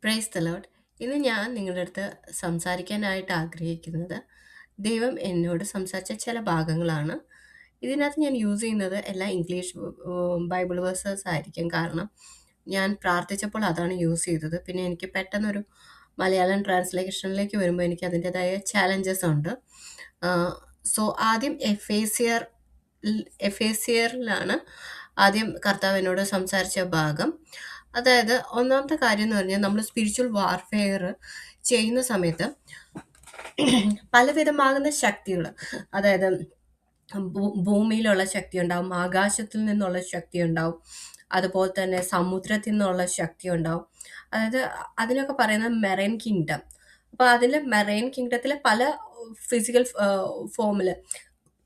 Praise the Lord. ഇന്ന് ഞാൻ നിങ്ങളുടെ അടുത്ത് സംസാരിക്കാനായിട്ട് ആഗ്രഹിക്കുന്നത് ദൈവം എന്നോട് സംസാരിച്ച ചില ഭാഗങ്ങളാണ്. ഇതിനകത്ത് ഞാൻ യൂസ് ചെയ്യുന്നത് എല്ലാം ഇംഗ്ലീഷ് ബൈബിൾ വേഴ്സസ് ആയിരിക്കും. കാരണം ഞാൻ പ്രാർത്ഥിച്ചപ്പോൾ അതാണ് യൂസ് ചെയ്തത്. പിന്നെ എനിക്ക് പെട്ടെന്നൊരു മലയാളം ട്രാൻസ്ലേഷനിലേക്ക് വരുമ്പോൾ എനിക്ക് അതിൻ്റെതായ ചാലഞ്ചസ് ഉണ്ട്. സോ ആദ്യം എഫേസിയറിലാണ് ആദ്യം കർത്താവ് എന്നോട് സംസാരിച്ച ഭാഗം. അതായത് ഒന്നാമത്തെ കാര്യം എന്ന് പറഞ്ഞാൽ നമ്മൾ സ്പിരിച്വൽ വാർഫെയർ ചെയ്യുന്ന സമയത്ത് പലവിധമാകുന്ന ശക്തികൾ, അതായത് ഭൂമിയിലുള്ള ശക്തി ഉണ്ടാവും, ആകാശത്തിൽ നിന്നുള്ള ശക്തി ഉണ്ടാവും, അതുപോലെ തന്നെ സമുദ്രത്തിൽ നിന്നുള്ള ശക്തി ഉണ്ടാവും. അതായത് അതിനൊക്കെ പറയുന്നത് മെറൈൻ കിങ്ഡം. അപ്പോൾ അതിൽ മെറൈൻ കിങ്ഡത്തിലെ പല ഫിസിക്കൽ ഫോമിൽ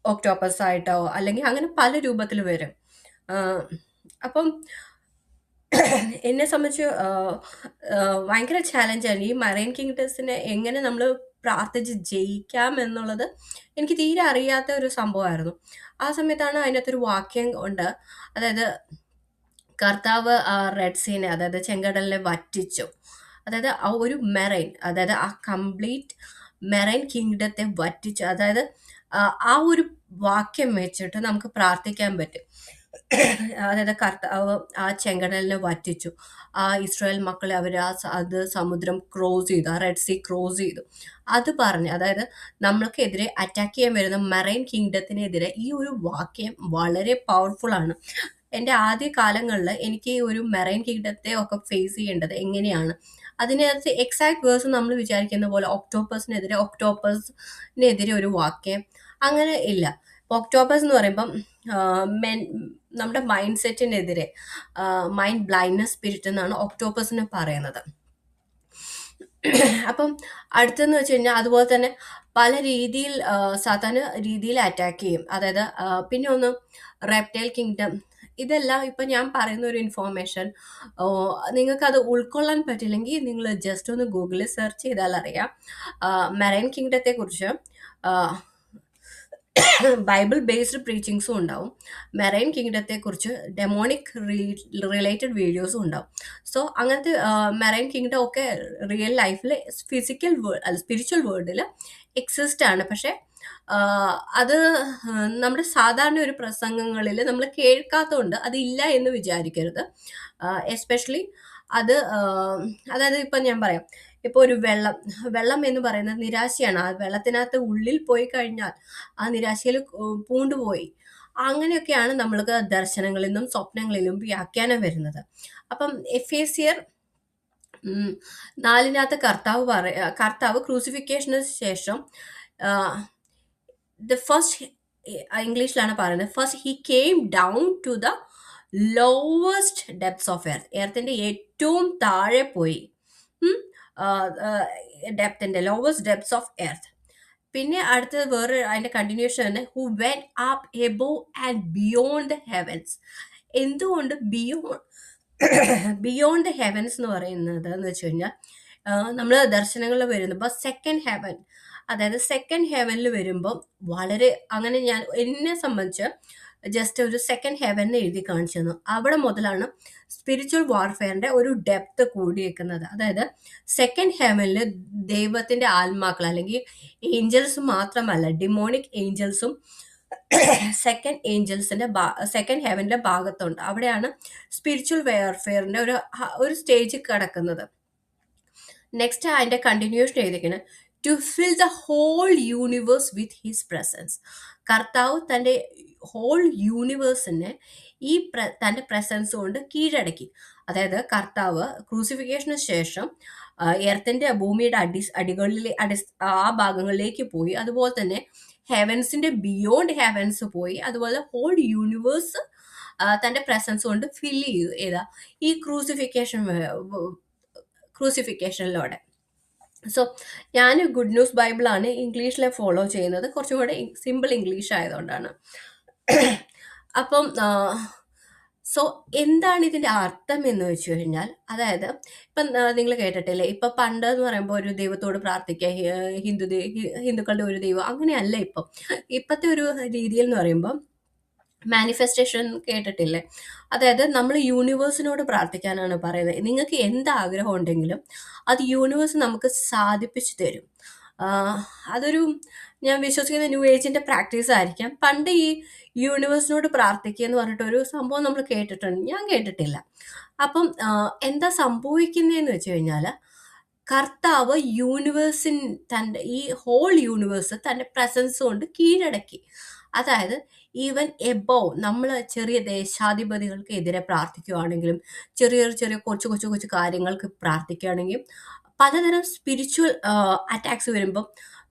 ഒക്ടോപ്പസ് ആയിട്ടോ അല്ലെങ്കിൽ അങ്ങനെ പല രൂപത്തിൽ വരും. അപ്പം എന്നെ സംബന്ധിച്ച് ഭയങ്കര ചാലഞ്ചാണ് ഈ മറൈൻ കിങ്ഡംസിനെ എങ്ങനെ നമ്മൾ പ്രാർത്ഥിച്ച് ജയിക്കാം എന്നുള്ളത്. എനിക്ക് തീരെ അറിയാത്ത ഒരു സംഭവമായിരുന്നു. ആ സമയത്താണ് അതിനകത്തൊരു വാക്യം ഉണ്ട്. അതായത് കർത്താവ് റെഡ് സീനെ, അതായത് ചെങ്കടലിനെ വറ്റിച്ചു. അതായത് ആ ഒരു മെറൈൻ, അതായത് ആ കംപ്ലീറ്റ് മെറൈൻ കിങ്ഡത്തെ വറ്റിച്ചു. അതായത് ആ ഒരു വാക്യം വെച്ചിട്ട് നമുക്ക് പ്രാർത്ഥിക്കാൻ പറ്റും. അതായത് കർത്താവ് ആ ചെങ്കടലിനെ വറ്റിച്ചു. ആ ഇസ്രായേൽ മക്കളെ അത് സമുദ്രം ക്രോസ് ചെയ്തു, ആ റെഡ് സീ ക്രോസ് ചെയ്തു. അത് പറഞ്ഞ്, അതായത് നമ്മൾക്കെതിരെ അറ്റാക്ക് ചെയ്യാൻ വരുന്ന മെറൈൻ കിങ്ഡത്തിനെതിരെ ഈ ഒരു വാക്യം വളരെ പവർഫുൾ ആണ്. എൻ്റെ ആദ്യ കാലങ്ങളിൽ എനിക്ക് ഈ ഒരു മെറൈൻ കിങ്ഡത്തെ ഒക്കെ ഫേസ് ചെയ്യേണ്ടത് എങ്ങനെയാണ്, അതിനകത്ത് എക്സാക്ട് വേഴ്സ് നമ്മൾ വിചാരിക്കുന്ന പോലെ ഒക്ടോപ്പസിനെതിരെ ഒരു വാക്യം അങ്ങനെ ഇല്ല. ഒക്ടോപ്പസ് എന്ന് പറയുമ്പം നമ്മുടെ മൈൻഡ് സെറ്റിനെതിരെ, മൈൻഡ് ബ്ലൈൻഡ്നെസ് സ്പിരിറ്റ് എന്നാണ് ഒക്ടോപ്പസിനെ പറയുന്നത്. അപ്പം അടുത്തെന്ന് വെച്ച് കഴിഞ്ഞാൽ അതുപോലെ തന്നെ പല രീതിയിൽ സാധാരണ രീതിയിൽ അറ്റാക്ക് ചെയ്യും. അതായത് പിന്നെ ഒന്ന് റെപ്റ്റൈൽ കിങ്ഡം. ഇതെല്ലാം ഇപ്പം ഞാൻ പറയുന്ന ഒരു ഇൻഫോർമേഷൻ നിങ്ങൾക്കത് ഉൾക്കൊള്ളാൻ പറ്റില്ലെങ്കിൽ നിങ്ങൾ ജസ്റ്റ് ഒന്ന് ഗൂഗിളിൽ സെർച്ച് ചെയ്താൽ അറിയാം. മെറൈൻ കിങ്ഡത്തെ കുറിച്ച് ബൈബിൾ ബേസ്ഡ് പ്രീച്ചിങ്സും ഉണ്ടാവും. മെറൈൻ കിങ്ഡത്തെ കുറിച്ച് ഡെമോണിക് റിലേറ്റഡ് വീഡിയോസും ഉണ്ടാവും. സോ അങ്ങനത്തെ മെറൈൻ കിങ്ഡം ഒക്കെ റിയൽ ലൈഫിൽ ഫിസിക്കൽ വേൾഡ് സ്പിരിച്വൽ വേൾഡിൽ എക്സിസ്റ്റ് ആണ്. പക്ഷെ അത് നമ്മുടെ സാധാരണ ഒരു പ്രസംഗങ്ങളിൽ നമ്മൾ കേൾക്കാത്തതുകൊണ്ട് അതില്ല എന്ന് വിചാരിക്കരുത്. എസ്പെഷ്യലി അത് അതായത് ഇപ്പം ഞാൻ പറയാം, ഇപ്പോൾ ഒരു വെള്ളം എന്ന് പറയുന്നത് നിരാശയാണ്. ആ വെള്ളത്തിനകത്ത് ഉള്ളിൽ പോയി കഴിഞ്ഞാൽ ആ നിരാശയിൽ പൂണ്ടുപോയി. അങ്ങനെയൊക്കെയാണ് നമ്മൾക്ക് ദർശനങ്ങളിൽ നിന്നും സ്വപ്നങ്ങളിലും വ്യാഖ്യാനം വരുന്നത്. അപ്പം എഫേസിയർ 4 കർത്താവ് ക്രൂസിഫിക്കേഷന് ശേഷം ഫസ്റ്റ്, ഇംഗ്ലീഷിലാണ് പറയുന്നത്, first he came down to the lowest depths of എർത്തിന്റെ ഏറ്റവും താഴെ പോയി. ഡെപ്തിന്റെ ലോവസ്റ്റ് ഡെപ്ത്സ് ഓഫ് എർത്ത്. പിന്നെ അടുത്തത് വേറെ അതിന്റെ കണ്ടിന്യൂഷൻ തന്നെ, who went up above and beyond the heavens. എന്തുകൊണ്ട് ബിയോണ്ട് ദ ഹെവൻസ് എന്ന് പറയുന്നത് എന്ന് വെച്ച് കഴിഞ്ഞാൽ നമ്മൾ ദർശനങ്ങളിൽ വരുമ്പോൾ സെക്കൻഡ് ഹെവൻ, അതായത് സെക്കൻഡ് ഹെവനിൽ വരുമ്പോൾ വളരെ അങ്ങനെ എന്നെ സംബന്ധിച്ച് ജസ്റ്റ് ഒരു സെക്കൻഡ് ഹെവൻ എഴുതി കാണിച്ചു തന്നു. അവിടെ മുതലാണ് സ്പിരിച്വൽ വാർഫെയറിന്റെ ഒരു ഡെപ്ത് കൂടിയേക്കുന്നത്. അതായത് സെക്കൻഡ് ഹെവനിൽ ദൈവത്തിന്റെ ആത്മാക്കൾ അല്ലെങ്കിൽ ഏഞ്ചൽസ് മാത്രമല്ല, ഡിമോണിക് ഏഞ്ചൽസും സെക്കൻഡ് ഹെവന്റെ ഭാഗത്തുണ്ട്. അവിടെയാണ് സ്പിരിച്വൽ വാർഫെയറിന്റെ ഒരു സ്റ്റേജ് കിടക്കുന്നത്. നെക്സ്റ്റ് അതിന്റെ കണ്ടിന്യൂഷൻ എഴുതിക്കുന്നത്, to fill the whole universe with his presence. കർത്താവ് തൻ്റെ ഹോൾ യൂണിവേഴ്സിനെ തൻ്റെ പ്രസൻസ് കൊണ്ട് കീഴടക്കി. അതായത് കർത്താവ് ക്രൂസിഫിക്കേഷന് ശേഷം എർത്തിന്റെ ഭൂമിയുടെ അടികളിലെ ആ ഭാഗങ്ങളിലേക്ക് പോയി. അതുപോലെ തന്നെ ഹെവൻസിന്റെ ബിയോണ്ട് ഹെവൻസ് പോയി. അതുപോലെ ഹോൾ യൂണിവേഴ്സ് തൻ്റെ പ്രസൻസ് കൊണ്ട് ഫിൽ ചെയ്തു. ഈ ക്രൂസിഫിക്കേഷനിലൂടെ. സോ ഞാൻ ഗുഡ് ന്യൂസ് ബൈബിളാണ് ഇംഗ്ലീഷിലെ ഫോളോ ചെയ്യുന്നത്, കുറച്ചും കൂടെ സിമ്പിൾ ഇംഗ്ലീഷ് ആയതുകൊണ്ടാണ്. അപ്പം സോ എന്താണ് ഇതിൻ്റെ അർത്ഥം എന്ന് വെച്ച് കഴിഞ്ഞാൽ, അതായത് ഇപ്പം നിങ്ങൾ കേട്ടിട്ടില്ലേ, ഇപ്പം പണ്ട് എന്ന് പറയുമ്പോൾ ഒരു ദൈവത്തോട് പ്രാർത്ഥിക്കുക, ഹിന്ദുക്കളുടെ ഒരു ദൈവം അങ്ങനെയല്ല. ഇപ്പോഴത്തെ ഒരു രീതിയിൽ എന്ന് പറയുമ്പോൾ മാനിഫെസ്റ്റേഷൻ കേട്ടിട്ടില്ലേ? അതായത് നമ്മൾ യൂണിവേഴ്സിനോട് പ്രാർത്ഥിക്കാനാണ് പറയുന്നത്. നിങ്ങൾക്ക് എന്ത് ആഗ്രഹം ഉണ്ടെങ്കിലും അത് യൂണിവേഴ്സ് നമുക്ക് സാധിപ്പിച്ചു തരും. അതൊരു, ഞാൻ വിശ്വസിക്കുന്ന ന്യൂ ഏജിന്റെ പ്രാക്ടീസ് ആയിരിക്കാം. പണ്ട് ഈ യൂണിവേഴ്സിനോട് പ്രാർത്ഥിക്കുക എന്ന് പറഞ്ഞിട്ടൊരു സംഭവം നമ്മൾ കേട്ടിട്ടുണ്ട്, ഞാൻ കേട്ടിട്ടില്ല. അപ്പം എന്താ സംഭവിക്കുന്നതെന്ന് വെച്ച് കഴിഞ്ഞാൽ, കർത്താവ് യൂണിവേഴ്സിൻ തൻ്റെ ഈ ഹോൾ യൂണിവേഴ്സ് തൻ്റെ പ്രസൻസ് കൊണ്ട് കീഴടക്കി. അതായത് ഈവൻ എബോവ് നമ്മൾ ചെറിയ ദേശാധിപതികൾക്ക് എതിരെ പ്രാർത്ഥിക്കുകയാണെങ്കിലും, ചെറിയ ചെറിയ കൊച്ചു കൊച്ചു കൊച്ചു കാര്യങ്ങൾക്ക് പ്രാർത്ഥിക്കുകയാണെങ്കിലും, പലതരം സ്പിരിച്വൽ അറ്റാക്സ് വരുമ്പം,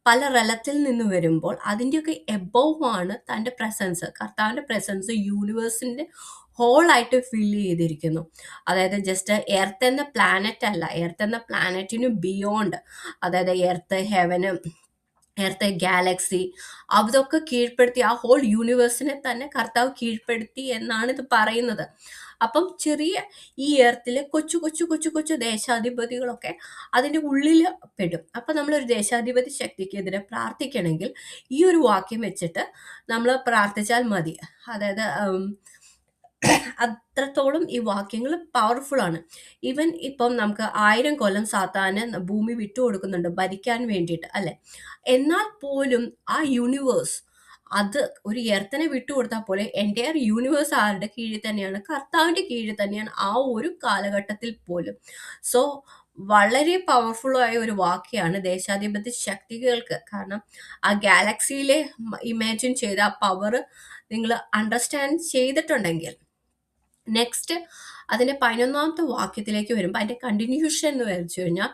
പല റലത്തിൽ നിന്ന് വരുമ്പോൾ അതിൻ്റെയൊക്കെ എബോവ് ആണ് തൻ്റെ പ്രസൻസ്, കർത്താവിൻ്റെ പ്രസൻസ് യൂണിവേഴ്സിൻ്റെ ഹോളായിട്ട് ഫില്ല് ചെയ്തിരിക്കുന്നു. അതായത് ജസ്റ്റ് എർത്ത് എന്ന പ്ലാനറ്റ് അല്ല, എർത്ത് എന്ന പ്ലാനറ്റിന് ബിയോണ്ട്, അതായത് എർത്ത്, ഹെവന്, എർത്ത്, ഗാലക്സി, അതൊക്കെ കീഴ്പ്പെടുത്തി ആ ഹോൾ യൂണിവേഴ്സിനെ തന്നെ കർത്താവ് കീഴ്പ്പെടുത്തി എന്നാണ് ഇത് പറയുന്നത്. അപ്പം ചെറിയ ഈ എർത്തിലെ കൊച്ചു കൊച്ചു കൊച്ചു കൊച്ചു ദേശാധിപതികളൊക്കെ അതിൻ്റെ ഉള്ളിൽ പെടും. അപ്പം നമ്മളൊരു ദേശാധിപതി ശക്തിക്കെതിരെ പ്രാർത്ഥിക്കണമെങ്കിൽ ഈ ഒരു വാക്യം വെച്ചിട്ട് നമ്മൾ പ്രാർത്ഥിച്ചാൽ മതി. അതായത് അത്രത്തോളം ഈ വാക്യങ്ങൾ പവർഫുൾ ആണ്. ഈവൻ ഇപ്പം നമുക്ക് 1000 കൊല്ലം സാത്താന് ഭൂമി വിട്ടുകൊടുക്കുന്നുണ്ട് ഭരിക്കാൻ വേണ്ടിയിട്ട്, അല്ലെ? എന്നാൽ പോലും ആ യൂണിവേഴ്സ്, അത് ഒരു എർത്തിനെ വിട്ടുകൊടുത്താൽ പോലെ എൻ്റയർ യൂണിവേഴ്സ് ആരുടെ കീഴിൽ തന്നെയാണ്? കർത്താവിൻ്റെ കീഴിൽ തന്നെയാണ് ആ ഒരു കാലഘട്ടത്തിൽ പോലും. സോ വളരെ പവർഫുൾ ആയ ഒരു വാക്യാണ് ദേശാധിപത്യ ശക്തികൾക്ക്. കാരണം ആ ഗാലക്സിയിലെ ഇമാജിൻ ചെയ്ത ആ പവർ നിങ്ങൾ അണ്ടർസ്റ്റാൻഡ് ചെയ്തിട്ടുണ്ടെങ്കിൽ, നെക്സ്റ്റ് അതിൻ്റെ 11ാമത്തെ വാക്യത്തിലേക്ക് വരുമ്പോൾ അതിൻ്റെ കണ്ടിന്യൂഷൻ എന്ന് വെച്ച് കഴിഞ്ഞാൽ,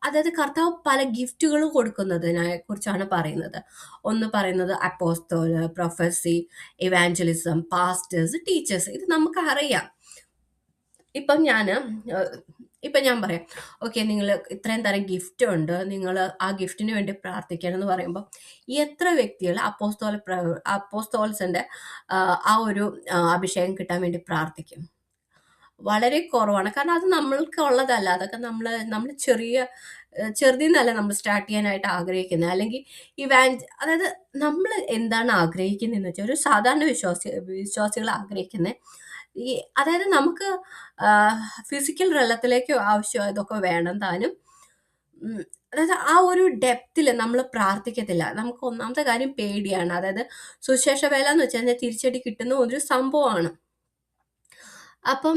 അതായത് കർത്താവ് പല ഗിഫ്റ്റുകൾ കൊടുക്കുന്നതിനെ കുറിച്ചാണ് പറയുന്നത്. ഒന്ന് പറയുന്നത് അപ്പോസ്തോല്, പ്രൊഫസി, ഇവാഞ്ചലിസം, പാസ്റ്റേഴ്സ്, ടീച്ചേഴ്സ്. ഇത് നമുക്ക് അറിയാം. ഇപ്പം ഞാൻ പറയാം, ഓക്കെ, നിങ്ങൾ ഇത്രയും തരം ഗിഫ്റ്റ് ഉണ്ട്, നിങ്ങൾ ആ ഗിഫ്റ്റിന് വേണ്ടി പ്രാർത്ഥിക്കണം എന്ന് പറയുമ്പോൾ എത്ര വ്യക്തികൾ അപ്പോസ്തോൽസിന്റെ ആ ഒരു അഭിഷേകം കിട്ടാൻ വേണ്ടി പ്രാർത്ഥിക്കും? വളരെ കുറവാണ്. കാരണം അത് നമ്മൾക്ക് ഉള്ളതല്ല. അതൊക്കെ നമ്മൾ ചെറുതിന്നല്ല നമ്മൾ സ്റ്റാർട്ട് ചെയ്യാനായിട്ട് ആഗ്രഹിക്കുന്നത്. അല്ലെങ്കിൽ അതായത് നമ്മൾ എന്താണ് ആഗ്രഹിക്കുന്നതെന്ന് വെച്ചാൽ, ഒരു സാധാരണ വിശ്വാസികൾ ആഗ്രഹിക്കുന്നത് ഈ, അതായത് നമുക്ക് ഫിസിക്കൽ റലത്തിലേക്ക് ആവശ്യമായതൊക്കെ വേണം താനും. അതായത് ആ ഒരു ഡെപ്തിൽ നമ്മൾ പ്രാർത്ഥിക്കത്തില്ല. നമുക്ക് ഒന്നാമത്തെ കാര്യം പേടിയാണ്. അതായത് സുശേഷ വേല എന്ന് വെച്ചാൽ തിരിച്ചടി കിട്ടുന്ന ഒരു സംഭവമാണ്. അപ്പം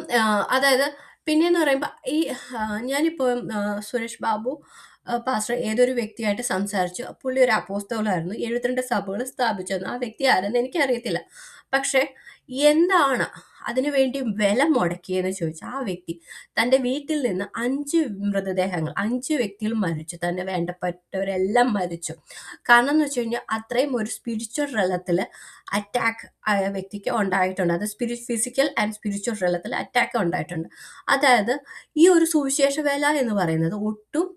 അതായത് പിന്നെയെന്ന് പറയുമ്പോൾ ഈ ഞാനിപ്പോൾ സുരേഷ് ബാബു പാസ്റ്റർ ഏതൊരു വ്യക്തിയായിട്ട് സംസാരിച്ചു. പുള്ളി ഒരു അപ്പോസ്തലനായിരുന്നു, 72 സഭകൾ സ്ഥാപിച്ചെന്നു. ആ വ്യക്തി ആരെന്ന് എനിക്കറിയത്തില്ല. പക്ഷെ എന്താണ് അതിനുവേണ്ടി വില മുടക്കിയെന്ന് ചോദിച്ചാൽ, ആ വ്യക്തി തൻ്റെ വീട്ടിൽ നിന്ന് 5 മൃതദേഹങ്ങൾ, 5 വ്യക്തികൾ മരിച്ചു, തന്നെ വേണ്ടപ്പെട്ടവരെല്ലാം മരിച്ചു. കാരണം എന്ന് വെച്ച് കഴിഞ്ഞാൽ അത്രയും ഒരു സ്പിരിച്വൽ റലത്തിൽ അറ്റാക്ക് ആയ വ്യക്തിക്ക് ഉണ്ടായിട്ടുണ്ട്. അത് ഫിസിക്കൽ ആൻഡ് സ്പിരിച്വൽ റലത്തിൽ അറ്റാക്ക് ഉണ്ടായിട്ടുണ്ട്. അതായത് ഈ ഒരു സുവിശേഷ വേല എന്ന് പറയുന്നത് ഒട്ടും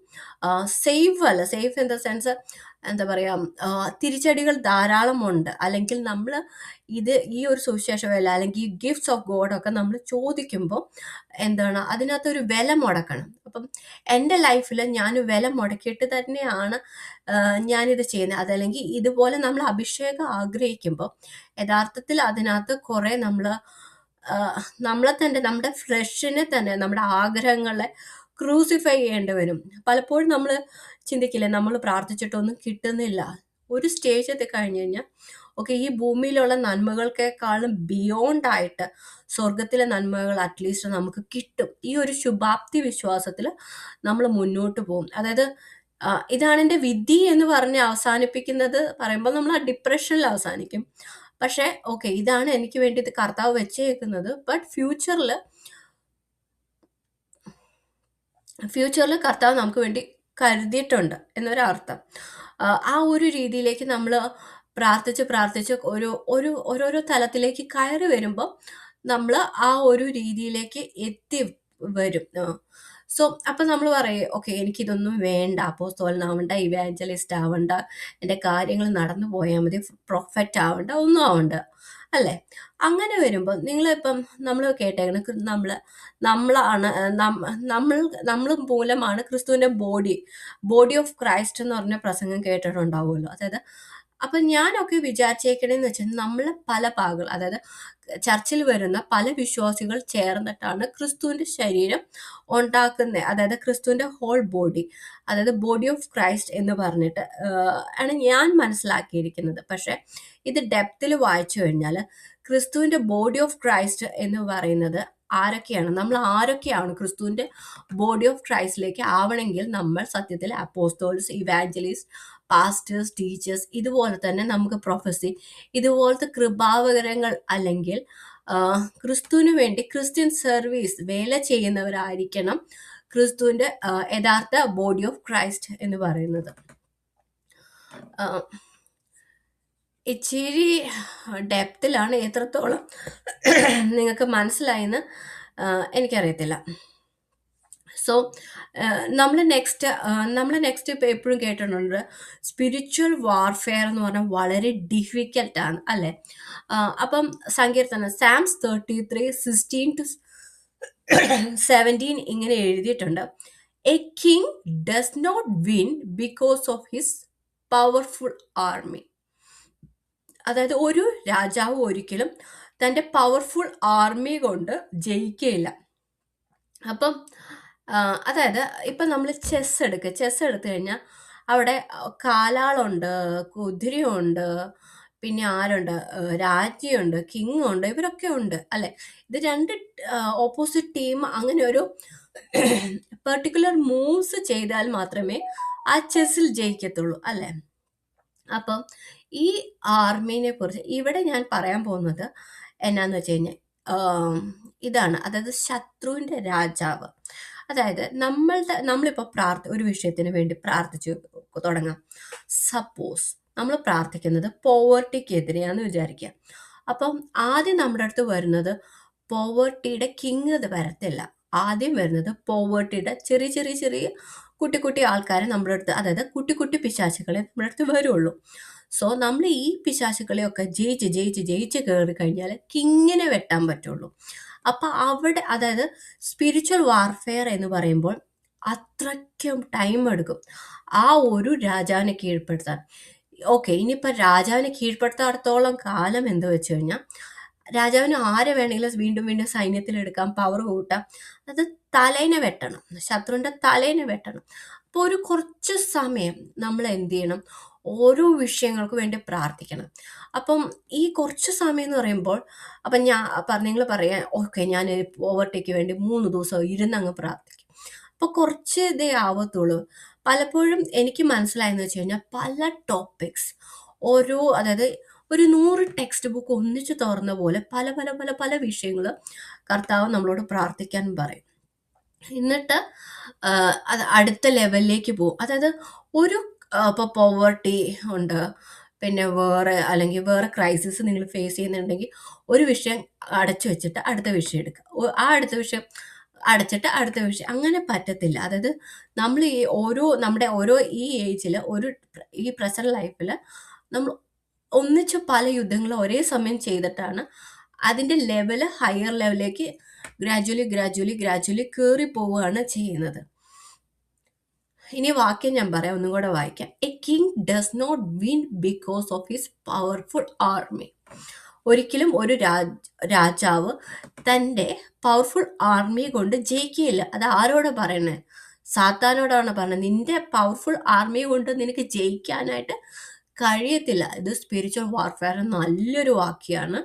സേഫ് അല്ല. സേഫ് ഇൻ ദ സെൻസ്, എന്താ പറയുക, തിരിച്ചടികൾ ധാരാളമുണ്ട്. അല്ലെങ്കിൽ നമ്മൾ ഈ ഒരു സുവിശേഷ വേല അല്ലെങ്കിൽ ഈ ഗിഫ്റ്റ്സ് ഓഫ് ഗോഡൊക്കെ നമ്മൾ ചോദിക്കുമ്പോൾ എന്താണ്, അതിനകത്തൊരു വില മുടക്കണം. അപ്പം എൻ്റെ ലൈഫിൽ ഞാൻ വില മുടക്കിയിട്ട് തന്നെയാണ് ഞാനിത് ചെയ്യുന്നത്. അതല്ലെങ്കിൽ ഇതുപോലെ നമ്മൾ അഭിഷേകം ആഗ്രഹിക്കുമ്പോൾ യഥാർത്ഥത്തിൽ അതിനകത്ത് കുറേ നമ്മളെ തന്നെ, നമ്മുടെ ഫ്ലഷിനെ തന്നെ, നമ്മുടെ ആഗ്രഹങ്ങളെ ക്രൂസിഫൈ ചെയ്യേണ്ടി വരും. പലപ്പോഴും നമ്മൾ ചിന്തിക്കില്ലേ, നമ്മൾ പ്രാർത്ഥിച്ചിട്ടൊന്നും കിട്ടുന്നില്ല. ഒരു സ്റ്റേജ് എത്തി കഴിഞ്ഞ് കഴിഞ്ഞാൽ ഓക്കെ, ഈ ഭൂമിയിലുള്ള നന്മകൾക്കെക്കാളും ബിയോണ്ട് ആയിട്ട് സ്വർഗത്തിലെ നന്മകൾ അറ്റ്ലീസ്റ്റ് നമുക്ക് കിട്ടും. ഈ ഒരു ശുഭാപ്തി വിശ്വാസത്തിൽ നമ്മൾ മുന്നോട്ട് പോകും. അതായത് ഇതാണ് എൻ്റെ വിധി എന്ന് പറഞ്ഞ് അവസാനിപ്പിക്കുന്നത് പറയുമ്പോൾ നമ്മൾ ആ ഡിപ്രഷനിൽ അവസാനിക്കും. പക്ഷെ ഓക്കെ, ഇതാണ് എനിക്ക് വേണ്ടി ഇത് കർത്താവ് വെച്ചേക്കുന്നത്. ബട്ട് ഫ്യൂച്ചറിൽ കർത്താവ് നമുക്ക് വേണ്ടി കരുതിയിട്ടുണ്ട് എന്നൊരർത്ഥം. ആ ഒരു രീതിയിലേക്ക് നമ്മൾ പ്രാർത്ഥിച്ച് ഓരോരോ തലത്തിലേക്ക് കയറി വരുമ്പോൾ നമ്മൾ ആ ഒരു രീതിയിലേക്ക് എത്തി വരും. സോ അപ്പം നമ്മൾ പറയും, ഓക്കെ, എനിക്കിതൊന്നും വേണ്ട, അപ്പോസ്തലനാവണ്ട, ഇവാഞ്ചലിസ്റ്റ് ആവണ്ട, എൻ്റെ കാര്യങ്ങൾ നടന്നു പോയാൽ മതി, പ്രൊഫറ്റ് ആവണ്ട, ഒന്നും ആവണ്ട, അല്ലേ? അങ്ങനെ വരുമ്പോൾ നിങ്ങളിപ്പം നമ്മൾ കേട്ടേക്കണം, നമ്മൾ മൂലമാണ് ക്രിസ്തുവിൻ്റെ ബോഡി ഓഫ് ക്രൈസ്റ്റ് എന്ന് പറഞ്ഞ പ്രസംഗം കേട്ടിട്ടുണ്ടാവുമല്ലോ. അതായത് അപ്പം ഞാനൊക്കെ വിചാരിച്ചേക്കണേന്ന് വെച്ചാൽ നമ്മൾ പല ഭാഗങ്ങൾ, അതായത് ചർച്ചിൽ വരുന്ന പല വിശ്വാസികൾ ചേർന്നിട്ടാണ് ക്രിസ്തുവിന്റെ ശരീരം ഉണ്ടാക്കുന്നത്, അതായത് ക്രിസ്തുവിന്റെ ഹോൾ ബോഡി, അതായത് ബോഡി ഓഫ് ക്രൈസ്റ്റ് എന്ന് പറഞ്ഞിട്ട് ആണ് ഞാൻ മനസ്സിലാക്കിയിരിക്കുന്നത്. പക്ഷെ ഇത് ഡെപ്തിൽ വായിച്ചു കഴിഞ്ഞാൽ ക്രിസ്തുവിന്റെ ബോഡി ഓഫ് ക്രൈസ്റ്റ് എന്ന് പറയുന്നത് ആരൊക്കെയാണ്, നമ്മൾ ആരൊക്കെയാണ് ക്രിസ്തുവിന്റെ ബോഡി ഓഫ് ക്രൈസ്റ്റിലേക്ക് ആവണമെങ്കിൽ നമ്മൾ സത്യത്തിൽ അപ്പോസ്തോൽസ്, ഇവാഞ്ചലിസ്റ്റ്, പാസ്റ്റേഴ്സ്, ടീച്ചേഴ്സ്, ഇതുപോലെ തന്നെ നമുക്ക് പ്രൊഫസി, ഇതുപോലത്തെ കൃപാവകരങ്ങൾ അല്ലെങ്കിൽ ക്രിസ്തുവിന് വേണ്ടി ക്രിസ്ത്യൻ സർവീസ് വേല ചെയ്യുന്നവരായിരിക്കണം ക്രിസ്തുവിന്റെ യഥാർത്ഥ ബോഡി ഓഫ് ക്രൈസ്റ്റ് എന്ന് പറയുന്നത്. ആ, ഇച്ചിരി ഡെപ്തിലാണ്, എത്രത്തോളം നിങ്ങൾക്ക് മനസ്സിലായെന്ന് എനിക്കറിയത്തില്ല. സോ നമ്മൾ നെക്സ്റ്റ് ഇപ്പോൾ എപ്പോഴും കേട്ടിട്ടുണ്ട് സ്പിരിച്വൽ വാർഫെയർ എന്ന് പറഞ്ഞാൽ വളരെ ഡിഫിക്കൽട്ടാണ് അല്ലേ. അപ്പം സങ്കീർത്തനം സാംസ് 33:16-17 ഇങ്ങനെ എഴുതിയിട്ടുണ്ട്: a king does not win because of his powerful army. അതായത് ഒരു രാജാവ് ഒരിക്കലും തൻ്റെ പവർഫുൾ ആർമി കൊണ്ട് ജയിക്കുകയില്ല. അപ്പം അതായത് ഇപ്പം നമ്മൾ ചെസ് എടുത്തു കഴിഞ്ഞാൽ അവിടെ കാലാളുണ്ട്, കുതിരയുണ്ട്, പിന്നെ ആരുണ്ട്, രാജ്യമുണ്ട്, കിങ് ഉണ്ട്, ഇവരൊക്കെ ഉണ്ട് അല്ലെ. ഇത് രണ്ട് ഓപ്പോസിറ്റ് ടീം അങ്ങനെ ഒരു പെർട്ടിക്കുലർ മൂവ്സ് ചെയ്താൽ മാത്രമേ ആ ചെസ്സിൽ ജയിക്കത്തുള്ളൂ അല്ലെ. അപ്പം ഈ ആർമീനെ കുറിച്ച് ഇവിടെ ഞാൻ പറയാൻ പോകുന്നത് എന്നാന്ന് വെച്ച് കഴിഞ്ഞാൽ ഇതാണ്, അതായത് ശത്രുവിന്റെ രാജാവ്. അതായത് നമ്മളിപ്പോൾ ഒരു വിഷയത്തിന് വേണ്ടി പ്രാർത്ഥിച്ചു തുടങ്ങാം. സപ്പോസ് നമ്മൾ പ്രാർത്ഥിക്കുന്നത് പോവർട്ടിക്കെതിരെയാന്ന് വിചാരിക്കുക. അപ്പം ആദ്യം നമ്മുടെ അടുത്ത് വരുന്നത് പോവർട്ടിയുടെ കിങ് അത് വരത്തില്ല. ആദ്യം വരുന്നത് പോവർട്ടിയുടെ ചെറിയ ചെറിയ ചെറിയ കുട്ടി കുട്ടി ആൾക്കാരെ നമ്മുടെ അടുത്ത്, അതായത് കുട്ടി കുട്ടി പിശാചുകളെ നമ്മുടെ അടുത്ത് വരുള്ളൂ. സോ നമ്മൾ ഈ പിശാചുകളെയൊക്കെ ജയിച്ച് കയറി കഴിഞ്ഞാൽ കിങ്ങിനെ വെട്ടാൻ പറ്റുള്ളൂ. അപ്പൊ അവിടെ, അതായത് സ്പിരിച്വൽ വാർഫെയർ എന്ന് പറയുമ്പോൾ അത്രയ്ക്കും ടൈം എടുക്കും ആ ഒരു രാജാവിനെ കീഴ്പ്പെടുത്താൻ. ഓക്കെ, ഇനിയിപ്പോൾ രാജാവിനെ കീഴ്പ്പെടുത്താടത്തോളം കാലം എന്ത് വെച്ച് കഴിഞ്ഞാൽ രാജാവിന് ആരെ വേണമെങ്കിലും വീണ്ടും വീണ്ടും സൈന്യത്തിലെടുക്കാം, പവർ കൂട്ടാം. അത് തലേനെ വെട്ടണം, ശത്രുവിന്റെ തലേനെ വെട്ടണം. അപ്പോൾ ഒരു കുറച്ച് സമയം നമ്മൾ എന്ത് ചെയ്യണം, ഓരോ വിഷയങ്ങൾക്ക് വേണ്ടി പ്രാർത്ഥിക്കണം. അപ്പം ഈ കുറച്ച് സമയം എന്ന് പറയുമ്പോൾ അപ്പം നിങ്ങൾ പറയാൻ ഓക്കെ ഞാൻ പോവർട്ടിക്ക് വേണ്ടി 3 ദിവസം ഇരുന്നങ്ങ് പ്രാർത്ഥിക്കും. അപ്പോൾ കുറച്ച് ഇതേ ആവത്തുള്ളൂ. പലപ്പോഴും എനിക്ക് മനസ്സിലായെന്ന് വെച്ച് കഴിഞ്ഞാൽ പല ടോപ്പിക്സ് അതായത് ഒരു 100 ടെക്സ്റ്റ് ബുക്ക് ഒന്നിച്ച് തുറന്ന പോലെ പല പല പല പല വിഷയങ്ങൾ കർത്താവ് നമ്മളോട് പ്രാർത്ഥിക്കാൻ പറയും. എന്നിട്ട് അത് അടുത്ത ലെവലിലേക്ക് പോകും. അതായത് ഇപ്പോൾ പോവർട്ടി ഉണ്ട്, പിന്നെ വേറെ ക്രൈസിസ് നിങ്ങൾ ഫേസ് ചെയ്യുന്നുണ്ടെങ്കിൽ ഒരു വിഷയം അടച്ചു വെച്ചിട്ട് അടുത്ത വിഷയം എടുക്കുക, ആ അടുത്ത വിഷയം അടച്ചിട്ട് അടുത്ത വിഷയം, അങ്ങനെ പറ്റത്തില്ല. അതായത് നമ്മൾ നമ്മുടെ ഓരോ ഈ ഏജിൽ ഈ പ്രസന്റ് ലൈഫിൽ നമ്മൾ ഒന്നിച്ച് പല യുദ്ധങ്ങളും ഒരേ സമയം ചെയ്തിട്ടാണ് അതിൻ്റെ ലെവല് ഹയർ ലെവലിലേക്ക് ഗ്രാജുവലി കയറി പോവുകയാണ് ചെയ്യുന്നത്. ഇനി വാക്യം ഞാൻ പറയാം, ഒന്നും കൂടെ വായിക്കാം. A king does not win because of his powerful army. ഒരിക്കലും ഒരു രാജാവ് തൻ്റെ പവർഫുൾ ആർമി കൊണ്ട് ജയിക്കുകയില്ല. അത് ആരോട് പറയണേ? സാത്താനോടാണ് പറഞ്ഞത്. നിന്റെ പവർഫുൾ ആർമി കൊണ്ട് നിനക്ക് ജയിക്കാനായിട്ട് കഴിയത്തില്ല. ഇത് സ്പിരിച്വൽ വാർഫെയർ നല്ലൊരു വാക്യാണ്.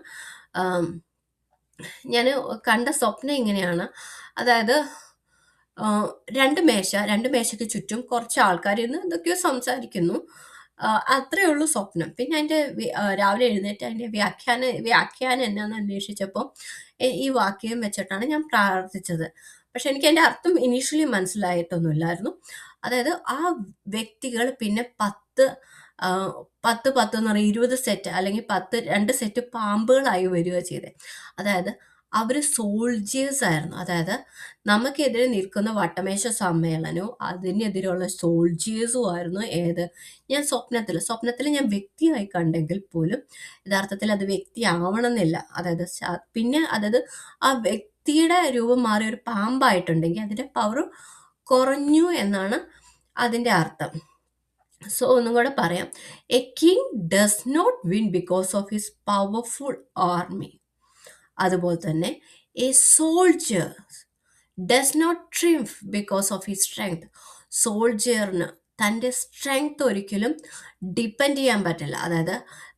ഞാൻ കണ്ട സ്വപ്നം ഇങ്ങനെയാണ്, അതായത് രണ്ട് മേശയ്ക്ക് ചുറ്റും കുറച്ച് ആൾക്കാർ ഇന്ന് എന്തൊക്കെയോ സംസാരിക്കുന്നു, അത്രയേ ഉള്ളൂ സ്വപ്നം. പിന്നെ അതിൻ്റെ രാവിലെ എഴുന്നേറ്റ് അതിൻ്റെ വ്യാഖ്യാനം എന്നാന്ന് അന്വേഷിച്ചപ്പോൾ ഈ വാക്യം വെച്ചിട്ടാണ് ഞാൻ പ്രാർത്ഥിച്ചത്. പക്ഷെ എനിക്ക് അതിൻ്റെ അർത്ഥം ഇനീഷ്യലി മനസ്സിലായിട്ടൊന്നുമില്ലായിരുന്നു. അതായത് ആ വ്യക്തികൾ പിന്നെ 10 എന്ന് പറയുക 20 സെറ്റ് അല്ലെങ്കിൽ 2 സെറ്റ് പാമ്പുകളായി വരിക ചെയ്തത്. അതായത് അവർ സോൾജിയേഴ്സ് ആയിരുന്നു. അതായത് നമുക്കെതിരെ നിൽക്കുന്ന വട്ടമേശ സമ്മേളനവും അതിനെതിരെയുള്ള സോൾജിയേഴ്സും ആയിരുന്നു. ഞാൻ സ്വപ്നത്തിൽ ഞാൻ വ്യക്തിയായി കണ്ടെങ്കിൽ പോലും യഥാർത്ഥത്തിൽ അത് വ്യക്തിയാവണമെന്നില്ല. അതായത് ആ വ്യക്തിയുടെ രൂപം മാറി ഒരു പാമ്പായിട്ടുണ്ടെങ്കിൽ അതിന്റെ പവർ കുറഞ്ഞു എന്നാണ് അതിന്റെ അർത്ഥം. സോ ഒന്നും കൂടെ പറയാം. A king does not win because of his powerful army. അതുപോലെ തന്നെ a soldier does not triumph because of his strength. സോൾജിയറിന് തൻ്റെ സ്ട്രെങ്ത് ഒരിക്കലും ഡിപ്പെൻഡ് ചെയ്യാൻ പറ്റില്ല. അതായത്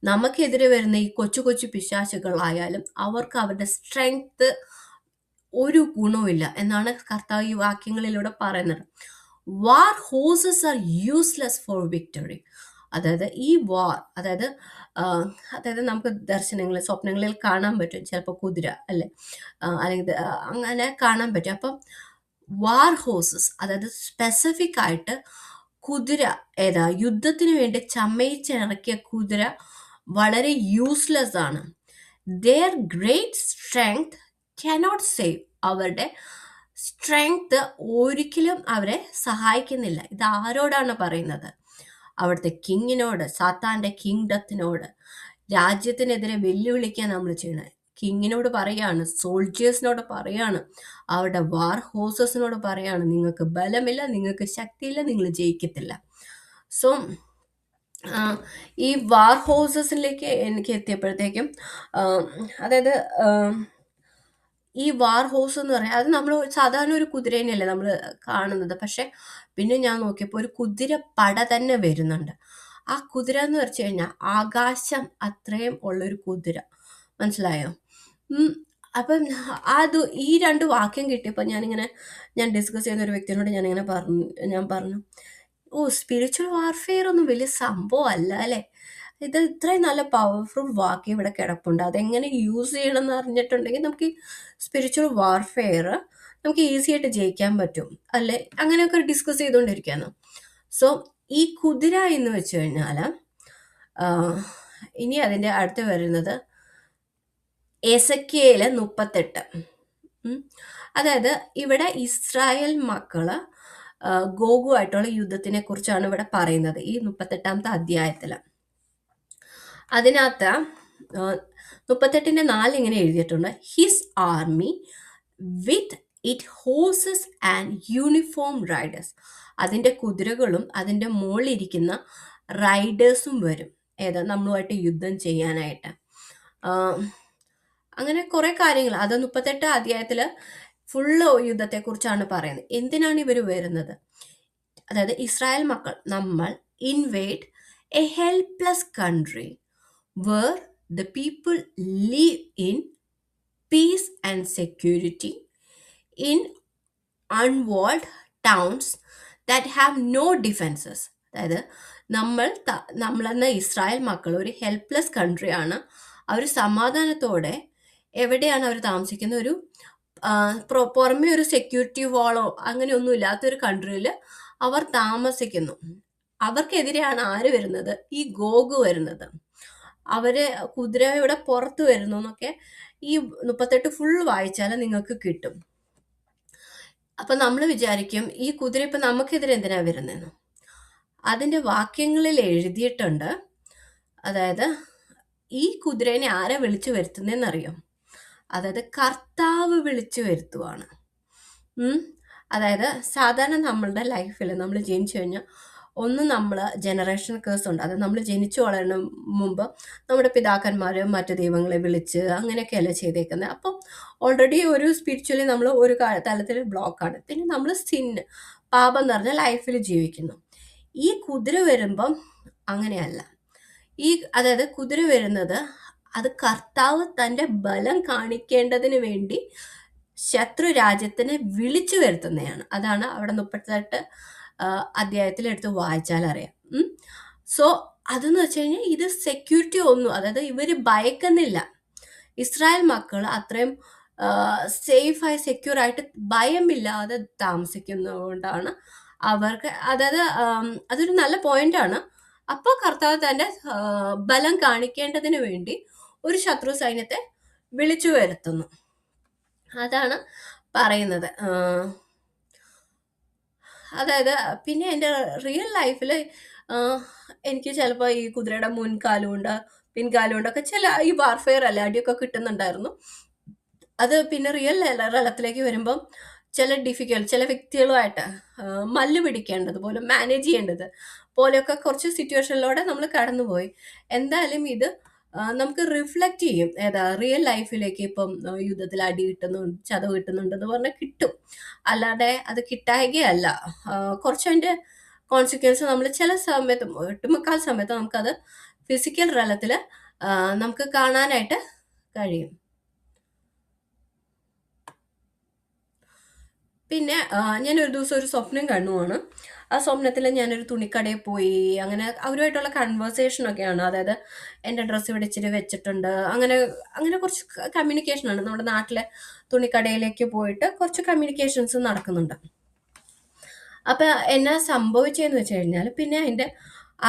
നമുക്കെതിരെ വരുന്ന ഈ കൊച്ചു കൊച്ചു പിശാചുകളായാലും അവർക്ക് അവരുടെ സ്ട്രെങ്ത് ഒരു ഗുണവുമില്ല എന്നാണ് കർത്താവ് ഈ വാക്യങ്ങളിലൂടെ പറയുന്നത്. War horses are useless for victory. അതായത് ഈ വാർ, അതായത് നമുക്ക് ദർശനങ്ങളിൽ സ്വപ്നങ്ങളിൽ കാണാൻ പറ്റും ചിലപ്പോൾ കുതിര അല്ലെ, അല്ലെങ്കിൽ അങ്ങനെ കാണാൻ പറ്റും. അപ്പം വാർ ഹോസസ്, അതായത് സ്പെസിഫിക് ആയിട്ട് കുതിര ഏതാ, യുദ്ധത്തിന് വേണ്ടി ചമയിച്ചിറക്കിയ കുതിര വളരെ യൂസ്ലെസ് ആണ്. Their great strength cannot save. അവരുടെ സ്ട്രെങ്ത് ഒരിക്കലും അവരെ സഹായിക്കുന്നില്ല. ഇത് ആരോടാണ് പറയുന്നത്? അവിടുത്തെ കിങ്ങിനോട്, സാത്താന്റെ കിങ്ഡത്തിനോട്, രാജ്യത്തിനെതിരെ വെല്ലുവിളിക്കാൻ നമ്മൾ ചെയ്യണത്. കിങ്ങിനോട് പറയാണ്, സോൾജേഴ്സിനോട് പറയാണ്, അവരുടെ വാർ ഹോസസിനോട് പറയാണ്, നിങ്ങൾക്ക് ബലമില്ല, നിങ്ങൾക്ക് ശക്തിയില്ല, നിങ്ങൾ ജയിക്കത്തില്ല. സോ ഈ വാർ ഹോസസിലേക്ക് എനിക്ക് എത്തിയപ്പോഴത്തേക്കും അതായത് ഈ വാർ ഹോസ് എന്ന് പറയാം, അത് നമ്മൾ സാധാരണ ഒരു കുതിരേനെയല്ലേ നമ്മൾ കാണുന്നത്. പക്ഷെ പിന്നെ ഞാൻ നോക്കിയപ്പോൾ ഒരു കുതിര പട തന്നെ വരുന്നുണ്ട്. ആ കുതിര എന്ന് വെച്ച് കഴിഞ്ഞാൽ ആകാശം അത്രയും ഉള്ളൊരു കുതിര. മനസ്സിലായോ? അപ്പം അത് ഈ രണ്ട് വാക്യം കിട്ടിയപ്പോൾ ഞാൻ ഡിസ്കസ് ചെയ്യുന്ന ഒരു വ്യക്തിയോട് ഞാൻ പറഞ്ഞു, ഓ, സ്പിരിച്വൽ വാർഫെയർ ഒന്നും വലിയ സംഭവം അല്ല അല്ലേ, ഇത് ഇത്രയും നല്ല പവർഫുൾ വാക്യം ഇവിടെ കിടപ്പുണ്ട്, അതെങ്ങനെ യൂസ് ചെയ്യണം എന്ന് അറിഞ്ഞിട്ടുണ്ടെങ്കിൽ നമുക്ക് സ്പിരിച്വൽ വാർഫെയർ നമുക്ക് ഈസി ആയിട്ട് ജയിക്കാൻ പറ്റും അല്ലേ, അങ്ങനെയൊക്കെ ഡിസ്കസ് ചെയ്തുകൊണ്ടിരിക്കുകയാണ്. സോ ഈ കുതിര എന്ന് വെച്ച് കഴിഞ്ഞാൽ ഇനി അതിൻ്റെ അടുത്ത് വരുന്നത് എസെക്കിയേല് 38. അതായത് ഇവിടെ ഇസ്രായേൽ മക്കള് ഗോഗു ആയിട്ടുള്ള യുദ്ധത്തിനെ കുറിച്ചാണ് ഇവിടെ പറയുന്നത് ഈ 38-ാമത്തെ അധ്യായത്തിൽ. അതിനകത്ത് 38-4 ഇങ്ങനെ എഴുതിയിട്ടുണ്ട്, his army with it horses and uniform Riders. അതിൻ്റെ കുതിരകളും അതിൻ്റെ മുകളിലിരിക്കുന്ന റൈഡേഴ്സും വരും, ഏതാ, നമ്മളുമായിട്ട് യുദ്ധം ചെയ്യാനായിട്ട്. അങ്ങനെ കുറെ കാര്യങ്ങൾ അത് 38 അധ്യായത്തിൽ ഫുള്ള് യുദ്ധത്തെക്കുറിച്ചാണ് പറയുന്നത്. എന്തിനാണ് ഇവർ വരുന്നത്? അതായത് ഇസ്രായേൽ മക്കൾ, നമ്മൾ invade a helpless country where the people live in peace and security in unwalled towns that have no defenses. അതായത് നമ്മളെന്ന ഇസ്രായേൽ മക്കൾ ഒരു ഹെൽപ്ലെസ് കൺട്രിയാണ്. അവർ സമാധാനത്തോടെ എവിടെയാണ് അവർ താമസിക്കുന്ന, ഒരു പുറമേ ഒരു സെക്യൂരിറ്റി വാളോ അങ്ങനെയൊന്നും ഇല്ലാത്തൊരു കൺട്രിയിൽ അവർ താമസിക്കുന്നു. അവർക്കെതിരെയാണ് ആര് വരുന്നത്? ഈ ഗോഗ് വരുന്നത്. അവര് കുതിരയുടെ പുറത്ത് വരുന്നു എന്നൊക്കെ ഈ 38 ഫുൾ വായിച്ചാൽ നിങ്ങൾക്ക് കിട്ടും. അപ്പൊ നമ്മൾ വിചാരിക്കും ഈ കുതിര ഇപ്പൊ നമുക്കെതിരെ എന്തിനാ വരുന്നതെന്ന്. അതിന്റെ വാക്യങ്ങളിൽ എഴുതിയിട്ടുണ്ട്. അതായത് ഈ കുതിരേനെ ആരെ വിളിച്ചു വരുത്തുന്നതെന്നറിയാം? അതായത് കർത്താവ് വിളിച്ചു വരുത്തുവാണ്. അതായത് സാധാരണ നമ്മളുടെ ലൈഫിൽ നമ്മൾ ജനിച്ചു കഴിഞ്ഞാൽ ഒന്ന് നമ്മൾ ജനറേഷൻ കേഴ്സ് ഉണ്ട്. അത് നമ്മൾ ജനിച്ചു വളരുന്ന മുമ്പ് നമ്മുടെ പിതാക്കന്മാർ മറ്റു ദൈവങ്ങളെ വിളിച്ച് അങ്ങനെയൊക്കെയല്ലേ ചെയ്തേക്കുന്നത്. അപ്പം ഓൾറെഡി ഒരു സ്പിരിച്വലി നമ്മൾ ഒരു തലത്തിൽ ബ്ലോക്കാണ്. പിന്നെ നമ്മൾ പാപം നിറഞ്ഞ ലൈഫിൽ ജീവിക്കുന്നു. ഈ കുതിര വരുമ്പം അങ്ങനെയല്ല. അതായത് കുതിര വരുന്നത് അത് കർത്താവ് തൻ്റെ ബലം കാണിക്കേണ്ടതിന് വേണ്ടി ശത്രു രാജ്യത്തിനെ വിളിച്ചു വരുത്തുന്നതാണ്. അതാണ് അവിടെ 38 അധ്യായത്തിൽ എടുത്ത് വായിച്ചാൽ അറിയാം. സോ അതെന്ന് വെച്ച് കഴിഞ്ഞാൽ ഇത് സെക്യൂരിറ്റി ഒന്നും, അതായത് ഇവര് ഭയക്കുന്നില്ല. ഇസ്രായേൽ മക്കൾ അത്രയും സേഫായി സെക്യൂർ ആയിട്ട് ഭയമില്ലാതെ താമസിക്കുന്നതുകൊണ്ടാണ് അവർക്ക്, അതായത് അതൊരു നല്ല പോയിന്റാണ്. അപ്പോൾ കർത്താവ് തൻ്റെ ബലം കാണിക്കേണ്ടതിന് വേണ്ടി ഒരു ശത്രു സൈന്യത്തെ വിളിച്ചു വരുത്തുന്നു. അതാണ് പറയുന്നത്. അതായത് പിന്നെ എൻ്റെ റിയൽ ലൈഫിൽ എനിക്ക് ചിലപ്പോൾ ഈ കുതിരയുടെ മുൻകാലുകൊണ്ട് പിൻകാലുകൊണ്ടൊക്കെ ചില ഈ വാർഫെയർ അല്ല അടിയൊക്കെ കിട്ടുന്നുണ്ടായിരുന്നു. അത് പിന്നെ റിയൽ റലത്തിലേക്ക് വരുമ്പം ചില വ്യക്തികളുമായിട്ട് മല്ല് പിടിക്കേണ്ടത് പോലെ മാനേജ് ചെയ്യേണ്ടത് പോലെയൊക്കെ കുറച്ച് സിറ്റുവേഷനിലൂടെ നമ്മൾ കടന്നുപോയി. എന്തായാലും ഇത് നമുക്ക് റിഫ്ലക്റ്റ് ചെയ്യും. ഏതാ റിയൽ ലൈഫിലേക്ക്. ഇപ്പം യുദ്ധത്തിൽ അടി കിട്ടുന്നുണ്ട്, ചതവ് കിട്ടുന്നുണ്ടെന്ന് പറഞ്ഞാൽ കിട്ടും. അല്ലാതെ അത് കിട്ടായികയല്ല. കുറച്ചതിൻ്റെ കോൺസിക്വൻസ് നമ്മൾ ചില സമയത്ത്, ഒട്ടുമുക്കാൽ സമയത്ത് നമുക്കത് ഫിസിക്കൽ തലത്തിൽ നമുക്ക് കാണാനായിട്ട് കഴിയും. പിന്നെ ഞാനൊരു ദിവസം ഒരു സ്വപ്നം കാണുവാണ്. ആ സ്വപ്നത്തിൽ ഞാനൊരു തുണിക്കടയിൽ പോയി. അങ്ങനെ അവരുമായിട്ടുള്ള കൺവേഴ്സേഷനൊക്കെയാണ്. അതായത് എൻ്റെ ഡ്രസ്സ് ഇവിടെ ഇച്ചിരി വെച്ചിട്ടുണ്ട്, അങ്ങനെ അങ്ങനെ കുറച്ച് കമ്മ്യൂണിക്കേഷനാണ്. നമ്മുടെ നാട്ടിലെ തുണിക്കടയിലേക്ക് പോയിട്ട് കുറച്ച് കമ്മ്യൂണിക്കേഷൻസ് നടക്കുന്നുണ്ട്. അപ്പം എന്നാ സംഭവിച്ചതെന്ന് വെച്ച് കഴിഞ്ഞാൽ, പിന്നെ അതിൻ്റെ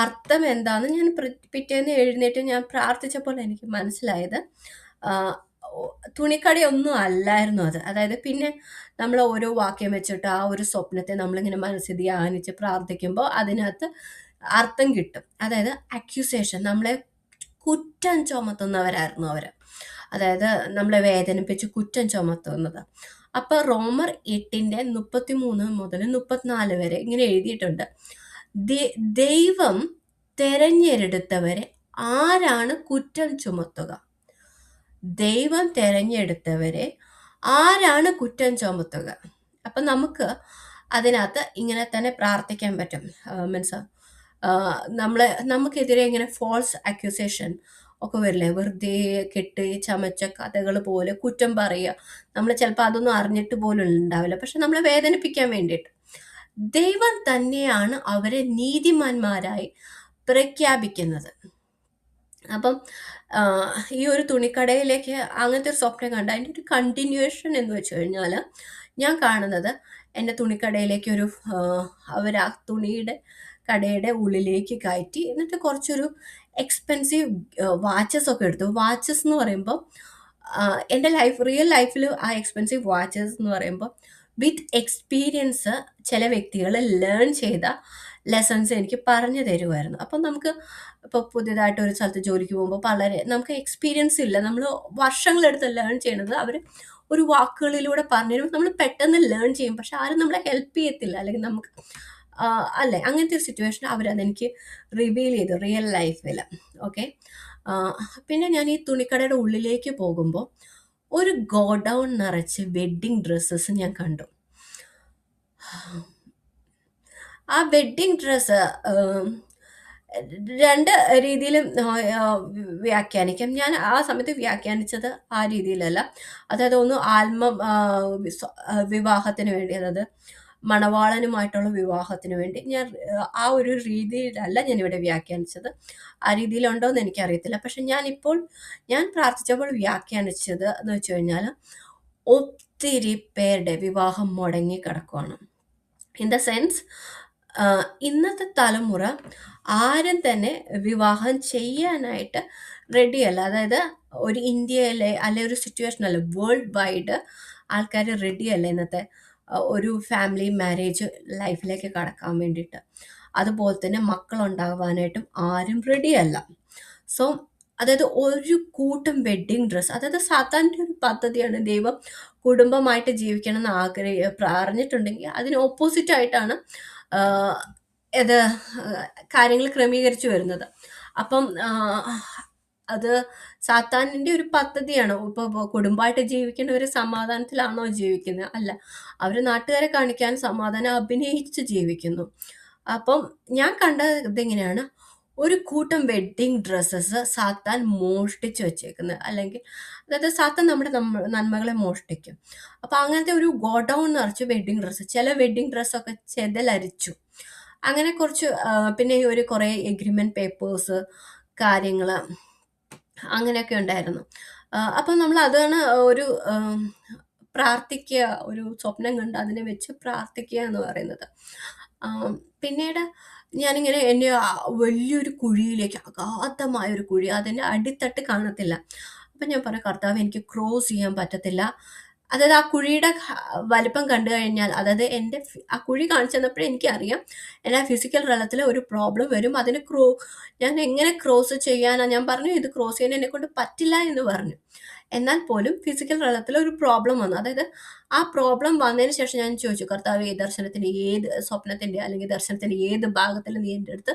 അർത്ഥം എന്താണെന്ന് ഞാൻ പിറ്റേന്ന് എഴുന്നേറ്റ് ഞാൻ പ്രാർത്ഥിച്ചപ്പോൾ എനിക്ക് മനസ്സിലായത്, തുണിക്കടയൊന്നും അല്ലായിരുന്നു അത്. അതായത് പിന്നെ നമ്മൾ ഓരോ വാക്യം വെച്ചിട്ട് ആ ഒരു സ്വപ്നത്തെ നമ്മളിങ്ങനെ മനസ്സിൽ ധ്യാനിച്ച് പ്രാർത്ഥിക്കുമ്പോൾ അതിനകത്ത് അർത്ഥം കിട്ടും. അതായത് അക്യൂസേഷൻ, നമ്മളെ കുറ്റം ചുമത്തുന്നവരായിരുന്നു അവർ. അതായത് നമ്മളെ വേദനിപ്പിച്ച് കുറ്റം ചുമത്തുന്നത്. അപ്പോൾ റോമർ 8:33 മുതൽ 34 വരെ ഇങ്ങനെ എഴുതിയിട്ടുണ്ട്. ദൈവം തെരഞ്ഞെടുത്തവരെ ആരാണ് കുറ്റം ചുമത്തുക? ദൈവം തെരഞ്ഞെടുത്തവരെ ആരാണ് കുറ്റം ചുമത്തുക? അപ്പം അതിനകത്ത് ഇങ്ങനെ തന്നെ പ്രാർത്ഥിക്കാൻ പറ്റും. മീൻസ് നമുക്കെതിരെ ഇങ്ങനെ ഫോൾസ് അക്യൂസേഷൻ ഒക്കെ വരില്ലേ? വെറുതെ കെട്ടി ചമച്ച കഥകൾ പോലെ കുറ്റം പറയുക. നമ്മൾ ചിലപ്പോൾ അതൊന്നും അറിഞ്ഞിട്ട് പോലും ഉണ്ടാവില്ല, പക്ഷെ നമ്മളെ വേദനിപ്പിക്കാൻ വേണ്ടിയിട്ട്. ദൈവം തന്നെയാണ് അവരെ നീതിമാന്മാരായി പ്രഖ്യാപിക്കുന്നത്. അപ്പം ഈ ഒരു തുണിക്കടയിലേക്ക് അങ്ങനത്തെ ഒരു സ്വപ്നം കണ്ട അതിൻ്റെ ഒരു കണ്ടിന്യൂവേഷൻ എന്ന് വെച്ച് കഴിഞ്ഞാൽ, ഞാൻ കാണുന്നത് എൻ്റെ തുണിക്കടയിലേക്ക് അവർ ആ തുണിയുടെ കടയുടെ ഉള്ളിലേക്ക് കയറ്റി, എന്നിട്ട് കുറച്ചൊരു എക്സ്പെൻസീവ് വാച്ചസ് ഒക്കെ എടുത്തു. വാച്ചസ് എന്ന് പറയുമ്പോൾ എൻ്റെ റിയൽ ലൈഫിൽ ആ എക്സ്പെൻസീവ് വാച്ചസ് എന്ന് പറയുമ്പോൾ വിത്ത് എക്സ്പീരിയൻസ് ചില വ്യക്തികൾ ലേൺ ചെയ്ത ലെസൺസ് എനിക്ക് പറഞ്ഞു തരുമായിരുന്നു. അപ്പം നമുക്ക് ഇപ്പോൾ പുതിയതായിട്ട് ഒരു സ്ഥലത്ത് ജോലിക്ക് പോകുമ്പോൾ നമുക്ക് എക്സ്പീരിയൻസ് ഇല്ല. നമ്മൾ വർഷങ്ങളെടുത്ത് ലേൺ ചെയ്യണത് അവർ ഒരു വാക്കുകളിലൂടെ പറഞ്ഞു തരും. നമ്മൾ പെട്ടെന്ന് ലേൺ ചെയ്യും, പക്ഷെ ആരും നമ്മളെ ഹെൽപ്പ് ചെയ്യത്തില്ല. അല്ലെങ്കിൽ നമുക്ക് അല്ലേ, അങ്ങനത്തെ ഒരു സിറ്റുവേഷൻ അവരതെനിക്ക് റിവീൽ ചെയ്തു റിയൽ ലൈഫിൽ. ഓക്കെ. പിന്നെ ഞാൻ ഈ തുണിക്കടയുടെ ഉള്ളിലേക്ക് പോകുമ്പോൾ ഒരു ഗോഡൗൺ നിറച്ച് വെഡ്ഡിങ് ഡ്രസ്സസ് ഞാൻ കണ്ടു. ആ വെഡ്ഡിങ് ഡ്രസ്സ് രണ്ട് രീതിയിലും വ്യാഖ്യാനിക്കാം. ഞാൻ ആ സമയത്ത് വ്യാഖ്യാനിച്ചത് ആ രീതിയിലല്ല. അതായത് വിവാഹത്തിന് വേണ്ടി, അതായത് മണവാളനുമായിട്ടുള്ള വിവാഹത്തിന് വേണ്ടി ഞാൻ ആ ഒരു രീതിയിലല്ല ഞാനിവിടെ വ്യാഖ്യാനിച്ചത്. ആ രീതിയിലുണ്ടോ എന്ന് എനിക്കറിയത്തില്ല. പക്ഷെ ഞാൻ പ്രാർത്ഥിച്ചപ്പോൾ വ്യാഖ്യാനിച്ചത് എന്ന് വെച്ച് കഴിഞ്ഞാൽ, ഒത്തിരി പേരുടെ വിവാഹം മുടങ്ങി കിടക്കുകയാണ്. ഇൻ ദ സെൻസ്, ഇന്നത്തെ തലമുറ ആരും തന്നെ വിവാഹം ചെയ്യാനായിട്ട് റെഡിയല്ല. അതായത് ഒരു ഇന്ത്യയിലെ അല്ലെ ഒരു സിറ്റുവേഷനല്ല, വേൾഡ് വൈഡ് ആൾക്കാർ റെഡിയല്ല ഇന്നത്തെ ഒരു ഫാമിലി മാരേജ് ലൈഫിലേക്ക് കടക്കാൻ വേണ്ടിയിട്ട്. അതുപോലെ തന്നെ മക്കളുണ്ടാകാനായിട്ടും ആരും റെഡിയല്ല. സോ അതായത് ഒരു കൂട്ടം വെഡ്ഡിങ് ഡ്രസ്സ്, അതായത് സാത്താൻ്റെ ഒരു പദ്ധതിയാണ്. ദൈവം കുടുംബമായിട്ട് ജീവിക്കണം എന്ന് പറഞ്ഞിട്ടുണ്ടെങ്കിൽ അതിന് ഓപ്പോസിറ്റ് ആയിട്ടാണ് ഇത് കാര്യങ്ങൾ ക്രമീകരിച്ചു വരുന്നത്. അപ്പം അത് സാത്താനിൻ്റെ ഒരു പദ്ധതിയാണ്. ഇപ്പോൾ കുടുംബമായിട്ട് ജീവിക്കുന്നവർ സമാധാനത്തിലാണോ ജീവിക്കുന്നത്? അല്ല, അവർ നാട്ടുകാരെ കാണിക്കാൻ സമാധാനം അഭിനയിച്ച് ജീവിക്കുന്നു. അപ്പം ഞാൻ കണ്ടത് ഇങ്ങനെയാണ്, ഒരു കൂട്ടം വെഡ്ഡിങ് ഡ്രസ്സസ് സാത്താൻ മോഷ്ടിച്ച് വെച്ചേക്കുന്നത്. അല്ലെങ്കിൽ അതായത് സാത്താൻ നമ്മുടെ നന്മകളെ മോഷ്ടിക്കും. അപ്പം അങ്ങനത്തെ ഒരു ഗോഡൗൺ നിറച്ച് വെഡ്ഡിങ് ഡ്രസ്സ്, ചില വെഡ്ഡിങ് ഡ്രസ്സൊക്കെ ചെതലരിച്ചു, അങ്ങനെ കുറച്ച്. പിന്നെ ഒരു കുറേ എഗ്രിമെൻറ്റ് പേപ്പേഴ്സ് കാര്യങ്ങൾ അങ്ങനെയൊക്കെ ഉണ്ടായിരുന്നു. അപ്പം നമ്മൾ അതാണ് ഒരു പ്രാർത്ഥിക്കുക, ഒരു സ്വപ്നം കണ്ട് അതിനെ വെച്ച് പ്രാർത്ഥിക്കുക എന്ന് പറയുന്നത്. പിന്നീട് ഞാനിങ്ങനെ എൻ്റെ വലിയൊരു കുഴിയിലേക്ക്, അഗാധമായൊരു കുഴി, അതിൻ്റെ അടിത്തട്ട് കാണത്തില്ല. അപ്പം ഞാൻ പറഞ്ഞു, കർത്താവ്, എനിക്ക് ക്രോസ് ചെയ്യാൻ പറ്റത്തില്ല. അതായത് ആ കുഴിയുടെ വലിപ്പം കണ്ടു കഴിഞ്ഞാൽ, അതായത് എൻ്റെ ആ കുഴി കാണിച്ചു തന്നപ്പോഴേ എനിക്കറിയാം എൻ്റെ ഫിസിക്കൽ തലത്തിൽ ഒരു പ്രോബ്ലം വരും. ഞാൻ എങ്ങനെ ക്രോസ് ചെയ്യാനാണ്? ഞാൻ പറഞ്ഞു, ഇത് ക്രോസ് ചെയ്യാൻ എന്നെ കൊണ്ട് പറ്റില്ല എന്ന് പറഞ്ഞു. എന്നാൽ പോലും ഫിസിക്കൽ തലത്തിൽ ഒരു പ്രോബ്ലം വന്നു. അതായത് ആ പ്രോബ്ലം വന്നതിന് ശേഷം ഞാൻ ചോദിച്ചു, കർത്താവ് ഈ ദർശനത്തിന്റെ ഏത് സ്വപ്നത്തിന്റെ അല്ലെങ്കിൽ ദർശനത്തിന്റെ ഏത് ഭാഗത്തിൽ നീ എൻ്റെ അടുത്ത്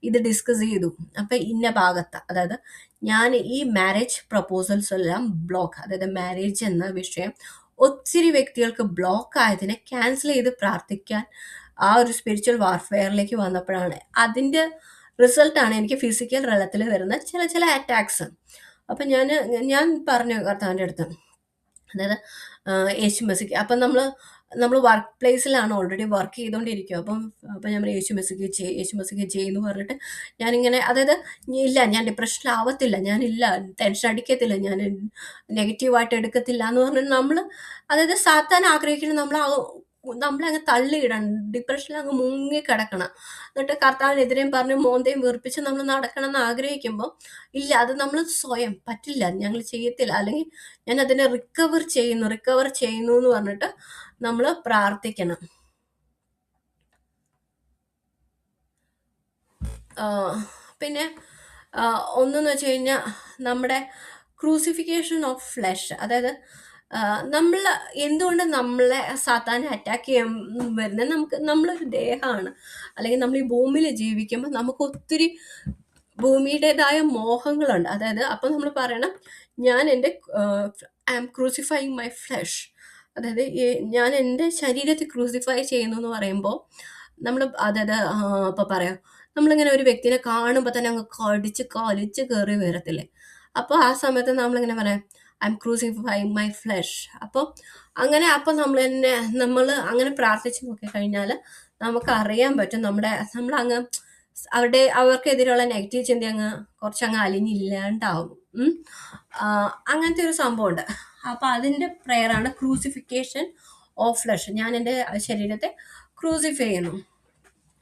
ഇത് ഡിസ്കസ് ചെയ്തു? അപ്പൊ ഇന്ന ഭാഗത്ത്, അതായത് ഞാൻ ഈ മാരേജ് പ്രപ്പോസൽസ് എല്ലാം ബ്ലോക്ക്, അതായത് മാരേജ് എന്ന വിഷയം ഒത്തിരി വ്യക്തികൾക്ക് ബ്ലോക്ക് ആയതിനെ ക്യാൻസൽ ചെയ്ത് പ്രാർത്ഥിക്കാൻ ആ ഒരു സ്പിരിച്വൽ വാർഫെയറിലേക്ക് വന്നപ്പോഴാണ് അതിന്റെ റിസൾട്ടാണ് എനിക്ക് ഫിസിക്കൽ തലത്തിൽ വരുന്ന ചില ചില അറ്റാക്സ്. അപ്പം ഞാൻ പറഞ്ഞു കർത്താവിൻ്റെ അടുത്ത്, അതായത് യേശു മെസ്സിക്ക്, അപ്പം നമ്മൾ വർക്ക് പ്ലേസിലാണ് ഓൾറെഡി വർക്ക് ചെയ്തുകൊണ്ടിരിക്കുക. അപ്പം ഞാൻ പറഞ്ഞു, യേശു മെസ്സിക്ക് ചെയ്യുന്നു പറഞ്ഞിട്ട് ഞാനിങ്ങനെ, അതായത് ഇല്ല ഞാൻ ഡിപ്രഷനിലാവത്തില്ല, ഞാനില്ല ടെൻഷൻ അടിക്കത്തില്ല, ഞാൻ നെഗറ്റീവായിട്ട് എടുക്കത്തില്ല എന്ന് പറഞ്ഞിട്ട് അതായത് സാത്താൻ ആഗ്രഹിക്കുന്നത് നമ്മളങ്ങ് തള്ളിയിടണം, ഡിപ്രഷനിൽ അങ്ങ് മുങ്ങി കിടക്കണം, എന്നിട്ട് കർത്താവിനെതിരെയും പറഞ്ഞ് മോന്തയും വീർപ്പിച്ച് നമ്മൾ നടക്കണം എന്ന് ആഗ്രഹിക്കുമ്പോൾ ഇല്ല, അത് നമ്മൾ സ്വയം പറ്റില്ല, ഞങ്ങൾ ചെയ്യത്തില്ല, അല്ലെങ്കിൽ ഞാൻ അതിനെ റിക്കവർ ചെയ്യുന്നു എന്ന് പറഞ്ഞിട്ട് നമ്മൾ പ്രാർത്ഥിക്കണം. പിന്നെ ഒന്നെന്ന് വെച്ച് കഴിഞ്ഞാൽ നമ്മുടെ ക്രൂസിഫിക്കേഷൻ ഓഫ് ഫ്ലഷ്, അതായത് നമ്മൾ എന്തുകൊണ്ട് നമ്മളെ സാത്താനെ അറ്റാക്ക് ചെയ്യാൻ വരുന്നത്, നമ്മളൊരു ദേഹമാണ്, അല്ലെങ്കിൽ നമ്മൾ ഈ ഭൂമിയിൽ ജീവിക്കുമ്പോൾ നമുക്ക് ഒത്തിരി ഭൂമിയുടേതായ മോഹങ്ങളുണ്ട്. അതായത് അപ്പം നമ്മൾ പറയണം, ഞാൻ എൻ്റെ I am crucifying my flesh, അതായത് ഞാൻ എൻ്റെ ശരീരത്തെ ക്രൂസിഫൈ ചെയ്യുന്നു എന്ന് പറയുമ്പോൾ അതായത് ഇപ്പം പറയാം, നമ്മളിങ്ങനെ ഒരു വ്യക്തിനെ കാണുമ്പോൾ തന്നെ അങ്ങ് കടിച്ച് കാലിച്ച് കയറി വരത്തില്ലേ, അപ്പോൾ ആ സമയത്ത് നമ്മളിങ്ങനെ പറയാം, I M crucifying my flush. അപ്പോൾ നമ്മൾ അങ്ങനെ പ്രാർത്ഥിച്ച് നോക്കിക്കഴിഞ്ഞാൽ നമുക്ക് അറിയാൻ പറ്റും, നമ്മളങ്ങ് അവർക്കെതിരെയുള്ള നെഗറ്റീവ് ചിന്ത കുറച്ചങ്ങ് അലിഞ്ഞില്ലാണ്ടാവും. അങ്ങനത്തെ ഒരു സംഭവമുണ്ട്. അപ്പോൾ അതിൻ്റെ പ്രെയറാണ് ക്രൂസിഫിക്കേഷൻ ഓഫ് ഫ്ലഷ്. ഞാൻ എൻ്റെ ശരീരത്തെ ക്രൂസിഫൈ ചെയ്യുന്നു.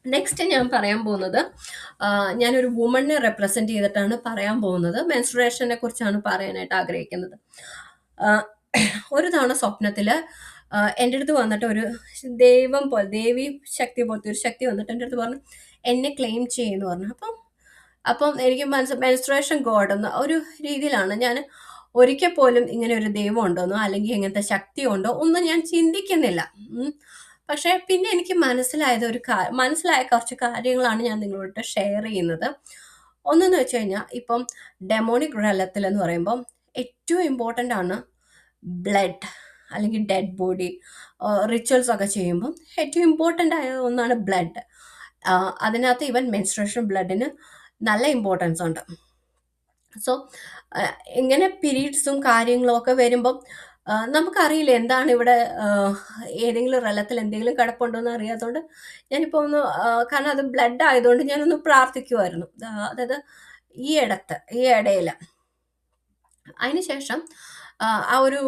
നെക്സ്റ്റ് ഞാൻ പറയാൻ പോകുന്നത്, ഞാനൊരു വുമണിനെ റെപ്രസെന്റ് ചെയ്തിട്ടാണ് പറയാൻ പോകുന്നത്. മെൻസ്ട്രുവേഷനെ കുറിച്ചാണ് പറയാനായിട്ട് ആഗ്രഹിക്കുന്നത്. ഒരു തവണ സ്വപ്നത്തിൽ എൻ്റെ അടുത്ത് വന്നിട്ട് ഒരു ദൈവം പോലെ, ദേവി ശക്തി പോലത്തെ ഒരു ശക്തി വന്നിട്ട് എൻ്റെ അടുത്ത് പറഞ്ഞു, എന്നെ ക്ലെയിം ചെയ്യുന്നു പറഞ്ഞു. അപ്പം എനിക്ക് മെൻസ്ട്രുവേഷൻ ഗോഡ് എന്ന ഒരു രീതിയിലാണ്, ഞാൻ ഒരിക്കൽ പോലും ഇങ്ങനെ ഒരു ദൈവം ഉണ്ടോന്നോ അല്ലെങ്കിൽ ഇങ്ങനത്തെ ശക്തി ഉണ്ടോ ഒന്നും ഞാൻ ചിന്തിക്കുന്നില്ല. പക്ഷെ പിന്നെ എനിക്ക് മനസ്സിലായ കുറച്ച് കാര്യങ്ങളാണ് ഞാൻ നിങ്ങളോട് ഷെയർ ചെയ്യുന്നത്. ഒന്നെന്ന് വെച്ച് കഴിഞ്ഞാൽ, ഇപ്പം ഡെമോണിക് റലത്തിൽ എന്ന് പറയുമ്പോൾ ഏറ്റവും ഇമ്പോർട്ടൻ്റ് ആണ് ബ്ലഡ്, അല്ലെങ്കിൽ ഡെഡ് ബോഡി റിച്വൽസ് ഒക്കെ ചെയ്യുമ്പം ഏറ്റവും ഇമ്പോർട്ടൻ്റ് ആയ ഒന്നാണ് ബ്ലഡ്. അതിനകത്ത് ഈവൻ മെൻസ്ട്രുവേഷൻ ബ്ലഡിന് നല്ല ഇമ്പോർട്ടൻസ് ഉണ്ട്. സോ ഇങ്ങനെ പീരീഡ്സും കാര്യങ്ങളും ഒക്കെ വരുമ്പം നമുക്കറിയില്ല എന്താണ് ഇവിടെ ഏതെങ്കിലും റലത്തിൽ എന്തെങ്കിലും കിടപ്പുണ്ടോ എന്ന് അറിയാത്തതുകൊണ്ട് ഞാനിപ്പോൾ കാരണം അത് ബ്ലഡ് ആയതുകൊണ്ട് ഞാനൊന്ന് പ്രാർത്ഥിക്കുമായിരുന്നു. അതായത് ഈ ഇടയിൽ അതിനുശേഷം ആ ഒരു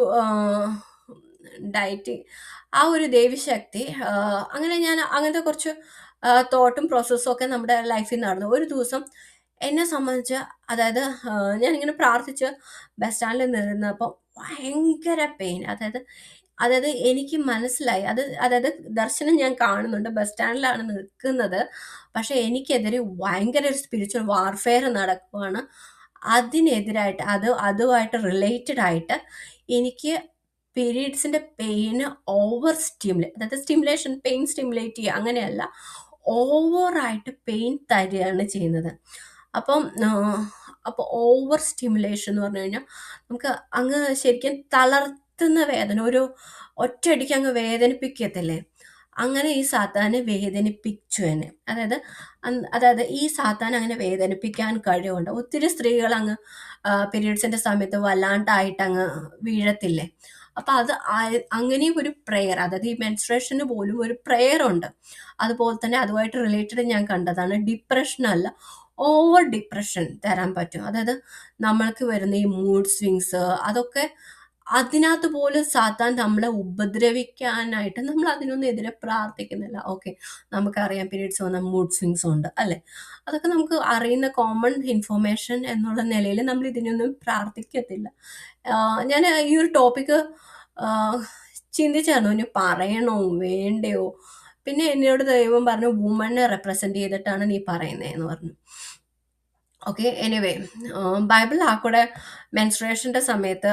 ഡയറ്റ്, ആ ഒരു ദേവിശക്തി, അങ്ങനെ ഞാൻ അങ്ങനത്തെ കുറച്ച് തോട്ടും പ്രോസസ്സും ഒക്കെ നമ്മുടെ ലൈഫിൽ നടന്നു. ഒരു ദിവസം എന്നെ സംബന്ധിച്ച്, അതായത് ഞാനിങ്ങനെ പ്രാർത്ഥിച്ച് ബസ് സ്റ്റാൻഡിൽ നിന്നപ്പോൾ ഭയങ്കര പെയിൻ, അതായത് എനിക്ക് മനസ്സിലായി, അതായത് ദർശനം ഞാൻ കാണുന്നുണ്ട്, ബസ് സ്റ്റാൻഡിലാണ് നിൽക്കുന്നത്, പക്ഷെ എനിക്കെതിരെ ഭയങ്കര ഒരു സ്പിരിച്വൽ വാർഫെയർ നടക്കുവാണ്. അതിനെതിരായിട്ട് അതുമായിട്ട് റിലേറ്റഡ് ആയിട്ട് എനിക്ക് പീരീഡ്സിന്റെ പെയിന് അതായത് പെയിൻ സ്റ്റിമുലേറ്റ് ചെയ്യുക, അങ്ങനെയല്ല, ഓവറായിട്ട് പെയിൻ തരികയാണ് ചെയ്യുന്നത്. അപ്പോൾ ഓവർ സ്റ്റിമുലേഷൻ എന്ന് പറഞ്ഞു കഴിഞ്ഞാൽ നമുക്ക് അങ്ങ് ശരിക്കും തളർത്തുന്ന വേദന, ഒരു ഒറ്റയടിക്ക് അങ്ങ് വേദനിപ്പിക്കത്തില്ലേ, അങ്ങനെ ഈ സാത്താനെ വേദനിപ്പിച്ചു എന്നെ. അതായത് ഈ സാത്താൻ അങ്ങനെ വേദനിപ്പിക്കാൻ കഴിവുണ്ട്. ഒത്തിരി സ്ത്രീകൾ അങ്ങ് പീരീഡ്സിന്റെ സമയത്ത് വല്ലാണ്ടായിട്ട് അങ്ങ് വീഴത്തില്ലേ. അപ്പൊ അങ്ങനെയും ഒരു പ്രെയർ, അതായത് ഈ മെൻസ്ട്രുവേഷന് പോലും ഒരു പ്രെയർ ഉണ്ട്. അതുപോലെ തന്നെ അതുമായിട്ട് റിലേറ്റഡ് ഞാൻ കണ്ടതാണ്, ഡിപ്രഷൻ അല്ല, ഓവർ ഡിപ്രഷൻ തരാൻ പറ്റും. അതായത് നമ്മൾക്ക് വരുന്ന ഈ മൂഡ് സ്വിങ്സ്, അതൊക്കെ അതിനകത്ത് പോലും സാത്താൻ നമ്മളെ ഉപദ്രവിക്കാനായിട്ട് നമ്മൾ അതിനൊന്നും എതിരെ പ്രാർത്ഥിക്കുന്നില്ല. ഓക്കെ, നമുക്കറിയാം പീരീഡ്സ് വന്ന മൂഡ് സ്വിങ്സ് ഉണ്ട് അല്ലേ, അതൊക്കെ നമുക്ക് അറിയുന്ന കോമൺ ഇൻഫോർമേഷൻ എന്നുള്ള നിലയിൽ നമ്മൾ ഇതിനൊന്നും പ്രാർത്ഥിക്കത്തില്ല. ഞാൻ ഈ ഒരു ടോപ്പിക്ക് ചിന്തിച്ചായിരുന്നു, ഇനി പറയണോ വേണ്ടയോ. പിന്നെ എന്നോട് ദൈവം പറഞ്ഞു, വുമനെ റെപ്രസെന്റ് ചെയ്തിട്ടാണ് നീ പറയുന്നതെന്ന് പറഞ്ഞു. ഓക്കെ. എനിവേ, ബൈബിൾ ആ കൂടെ മെൻസ്ട്രുവേഷൻ്റെ സമയത്ത്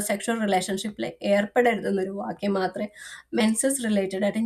സെക്ഷൽ റിലേഷൻഷിപ്പിൽ ഏർപ്പെടരുതെന്നൊരു വാക്യം മാത്രമേ മെൻസസ് റിലേറ്റഡ് ആയിട്ട്